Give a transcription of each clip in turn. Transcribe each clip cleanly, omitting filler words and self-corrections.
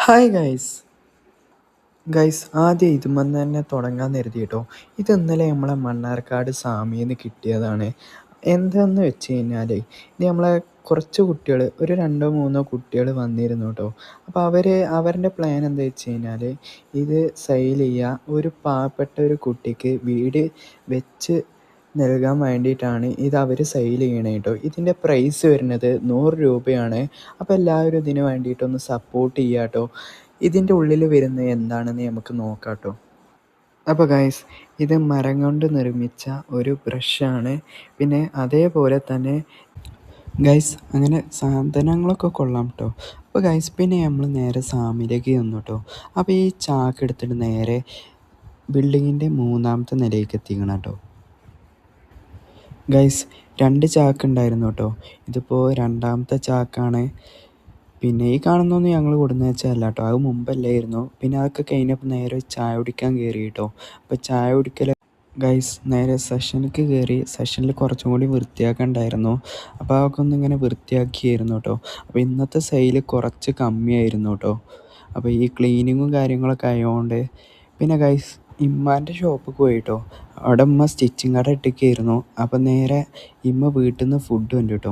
Hi guys ആദ്യം ഇതുമെന്ന് തന്നെ തുടങ്ങാൻ കരുതി കേട്ടോ. ഇത് ഇന്നലെ നമ്മളെ മണ്ണാർക്കാട് സാമിന്ന് കിട്ടിയതാണ്. എന്താന്ന് വെച്ച് കഴിഞ്ഞാൽ ഇത് നമ്മളെ കുറച്ച് കുട്ടികൾ ഒരു രണ്ടോ മൂന്നോ കുട്ടികൾ വന്നിരുന്നു കേട്ടോ. അപ്പോൾ അവരുടെ പ്ലാൻ എന്താ വെച്ച് കഴിഞ്ഞാൽ ഇത് സെയിൽ ചെയ്യുക, ഒരു പാവപ്പെട്ട ഒരു കുട്ടിക്ക് വീട് വെച്ച് നൽകാൻ വേണ്ടിയിട്ടാണ് ഇത് അവർ സെയിൽ ചെയ്യണത് കേട്ടോ. ഇതിൻ്റെ പ്രൈസ് വരുന്നത് 100 രൂപയാണ്. അപ്പോൾ എല്ലാവരും ഇതിന് വേണ്ടിയിട്ടൊന്ന് സപ്പോർട്ട് ചെയ്യുക കേട്ടോ. ഇതിൻ്റെ ഉള്ളിൽ വരുന്നത് എന്താണെന്ന് നമുക്ക് നോക്കാം കേട്ടോ. അപ്പോൾ ഗൈസ്, ഇത് മരം കൊണ്ട് നിർമ്മിച്ച ഒരു ബ്രഷാണ്. പിന്നെ അതേപോലെ തന്നെ ഗൈസ് അങ്ങനെ സാധനങ്ങളൊക്കെ കൊള്ളാം കേട്ടോ. അപ്പോൾ ഗൈസ് പിന്നെ നമ്മൾ നേരെ സാമിലേക്ക് ചെന്നു കേട്ടോ. അപ്പോൾ ഈ ചാക്ക് എടുത്തിട്ട് നേരെ ബിൽഡിങ്ങിൻ്റെ 3ാമത്തെ നിലയിലേക്ക് എത്തിക്കണം കേട്ടോ. ഗൈസ് 2 ചാക്ക് ഉണ്ടായിരുന്നു കേട്ടോ. ഇതിപ്പോൾ 2ാമത്തെ ചാക്കാണ്. പിന്നെ ഈ കാണുന്നതൊന്നും ഞങ്ങൾ കൊടുന്ന് വെച്ചതല്ല കേട്ടോ, അത് മുമ്പല്ലായിരുന്നു. പിന്നെ അതൊക്കെ കഴിഞ്ഞപ്പോൾ നേരെ ചായ കുടിക്കാൻ കയറി കേട്ടോ. അപ്പോൾ ചായ കുടിക്കൽ ഗൈസ് നേരെ സെഷനിലേക്ക് കയറി. സെഷനിൽ കുറച്ചും കൂടി വൃത്തിയാക്കണ്ടായിരുന്നു. അപ്പോൾ അതൊക്കെ ഒന്ന് ഇങ്ങനെ വൃത്തിയാക്കിയായിരുന്നു കേട്ടോ. അപ്പോൾ ഇന്നത്തെ സെയിൽ കുറച്ച് കമ്മിയായിരുന്നു കേട്ടോ. അപ്പോൾ ഈ ക്ലീനിങ്ങും കാര്യങ്ങളൊക്കെ ആയതുകൊണ്ട്. പിന്നെ ഗൈസ് ഇമ്മാൻ്റെ ഷോപ്പിൽ പോയി കേട്ടോ. അവിടെ ഉമ്മ സ്റ്റിച്ചിങ് കട ഇട്ടിരിക്കുകയായിരുന്നു. അപ്പോൾ നേരെ ഇമ്മ വീട്ടിൽ നിന്ന് ഫുഡ് ഉണ്ട് കേട്ടോ.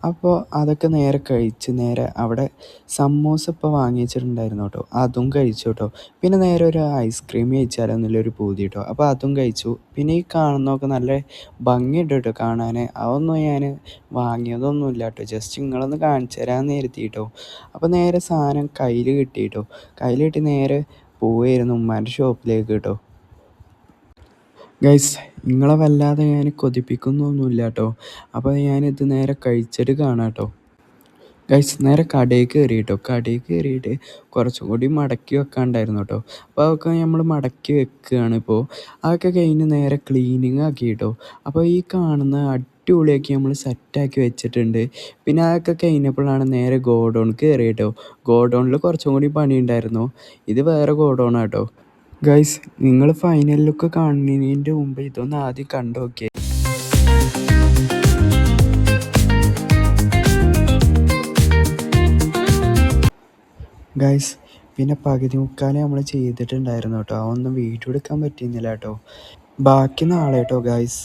അപ്പോൾ അതൊക്കെ നേരെ കഴിച്ച് നേരെ അവിടെ സമൂസ ഇപ്പോൾ വാങ്ങി വെച്ചിട്ടുണ്ടായിരുന്നു കേട്ടോ, അതും കഴിച്ചു കേട്ടോ. പിന്നെ നേരെ ഒരു ഐസ്ക്രീം കഴിച്ചാലോ എന്നുള്ളൊരു പൂതി കേട്ടോ. അപ്പോൾ അതും കഴിച്ചു. പിന്നെ ഈ കാണുന്നതൊക്കെ നല്ല ഭംഗിയുണ്ട് കേട്ടോ കാണാൻ. അതൊന്നും ഞാൻ വാങ്ങിയതൊന്നുമില്ല കേട്ടോ, ജസ്റ്റ് നിങ്ങളൊന്ന് കാണിച്ചു തരാമെന്ന് കരുതി കേട്ടോ. അപ്പോൾ നേരെ സാധനം കയ്യിൽ കിട്ടി കേട്ടോ. കയ്യിൽ കിട്ടി നേരെ പോവുമായിരുന്നു ഉമ്മാൻ്റെ ഷോപ്പിലേക്ക് കേട്ടോ. ഗൈസ് നിങ്ങളെ വല്ലാതെ ഞാൻ കൊതിപ്പിക്കുന്നൊന്നുമില്ല കേട്ടോ. അപ്പോൾ ഞാനിത് നേരെ കഴിച്ചിട്ട് കാണാം കേട്ടോ. ഗൈസ് നേരെ കടയിൽ കയറി കേട്ടോ. കടയിൽ കയറിയിട്ട് കുറച്ചും കൂടി മടക്കി വെക്കാണ്ടായിരുന്നു കേട്ടോ. അപ്പോൾ അതൊക്കെ നമ്മൾ മടക്കി വെക്കുകയാണ് ഇപ്പോൾ. അതൊക്കെ കഴിഞ്ഞ് നേരെ ക്ലീനിങ് ആക്കി കേട്ടോ. അപ്പോൾ ഈ കാണുന്ന അടിപൊളിയാക്കി നമ്മൾ സെറ്റാക്കി വെച്ചിട്ടുണ്ട്. പിന്നെ അതൊക്കെ കഴിഞ്ഞപ്പോഴാണ് നേരെ ഗോഡൗണിൽ കയറി കേട്ടോ. ഗോഡൗണിൽ കുറച്ചും കൂടി പണിയുണ്ടായിരുന്നു. ഇത് വേറെ ഗോഡൗണാണ് കേട്ടോ. ഗൈസ് നിങ്ങൾ ഫൈനൽ ലുക്ക് കാണുന്നതിൻ്റെ മുമ്പ് ഇതൊന്ന് ആദ്യം കണ്ടു നോക്കിയേ. ഗൈസ് പിന്നെ പകുതി മുക്കാൽ നമ്മൾ ചെയ്തിട്ടുണ്ടായിരുന്നു കേട്ടോ. അതൊന്നും വീഡിയോ എടുക്കാൻ പറ്റിയിരുന്നില്ല കേട്ടോ. ബാക്കി നാളെ കേട്ടോ ഗൈസ്.